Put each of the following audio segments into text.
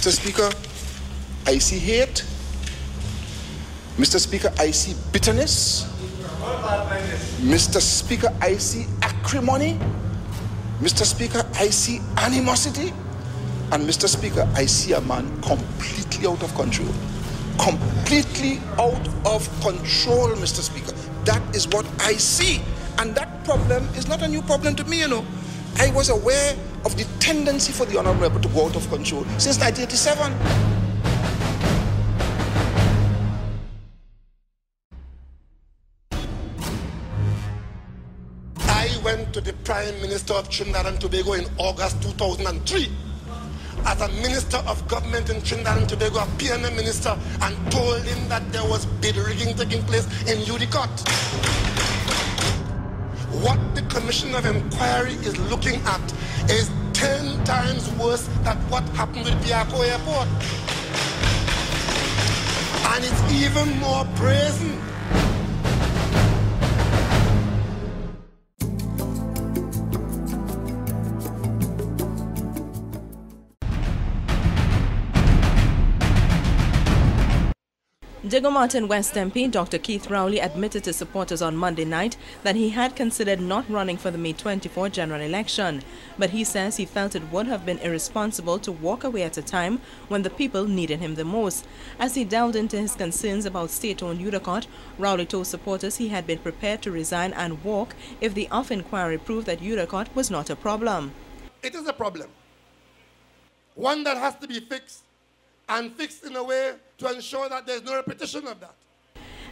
Mr. Speaker, I see hate. Mr. Speaker, I see bitterness. Mr. Speaker, I see acrimony. Mr. Speaker, I see animosity. And Mr. Speaker, I see a man completely out of control. Completely out of control, Mr. Speaker. That is what I see. And that problem is not a new problem to me, you know. I was aware of the tendency for the Honourable Member to go out of control since 1987. I went to the Prime Minister of Trinidad and Tobago in August 2003 as a Minister of Government in Trinidad and Tobago, a PNM Minister, and told him that there was bid rigging taking place in UDeCOTT. What the Commission of Inquiry is looking at is 10 times worse than what happened with Piako Airport. And it's even more brazen. Diego Martin West MP Dr. Keith Rowley admitted to supporters on Monday night that he had considered not running for the May 24 general election, but he says he felt it would have been irresponsible to walk away at a time when the people needed him the most. As he delved into his concerns about state-owned UDeCOTT, Rowley told supporters he had been prepared to resign and walk if the off-inquiry proved that UDeCOTT was not a problem. It is a problem, one that has to be fixed, and fixed in a way to ensure that there's no repetition of that.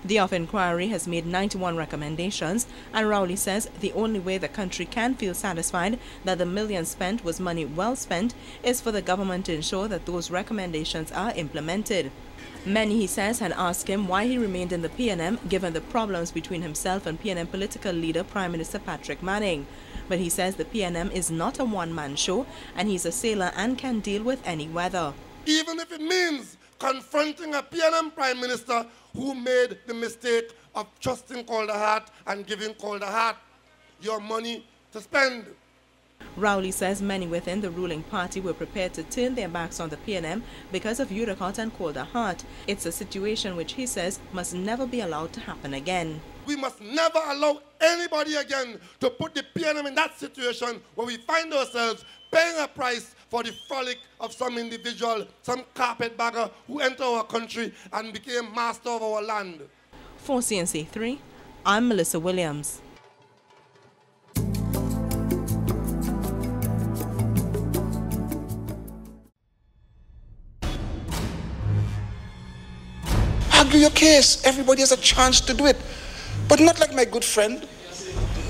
The off-inquiry has made 91 recommendations, and Rowley says the only way the country can feel satisfied that the millions spent was money well spent is for the government to ensure that those recommendations are implemented. Many, he says, had asked him why he remained in the PNM given the problems between himself and PNM political leader Prime Minister Patrick Manning. But he says the PNM is not a one-man show and he's a sailor and can deal with any weather. Even if it means confronting a PNM Prime Minister who made the mistake of trusting Calder Heart and giving Calder Heart your money to spend. Rowley says many within the ruling party were prepared to turn their backs on the PNM because of UDeCOTT and Calder Heart. It's a situation which he says must never be allowed to happen again. We must never allow anybody again to put the PNM in that situation where we find ourselves paying a price for the frolic of some individual, some carpetbagger who entered our country and became master of our land. For CNC 3, I'm Melissa Williams. Argue your case. Everybody has a chance to do it. But not like my good friend.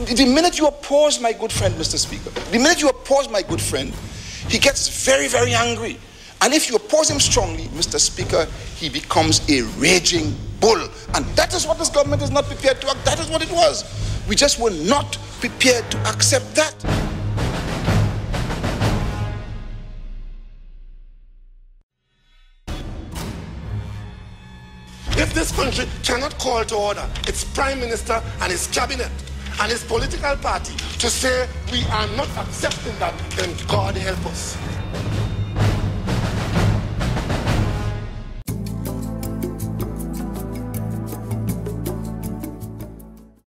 The minute you oppose my good friend, Mr. Speaker, the minute you oppose my good friend, he gets very, very angry. And if you oppose him strongly, Mr. Speaker, he becomes a raging bull. And that is what this government is not prepared to act. That is what it was. We just were not prepared to accept that. If this country cannot call to order its Prime Minister and his cabinet and his political party to say we are not accepting that, then God help us.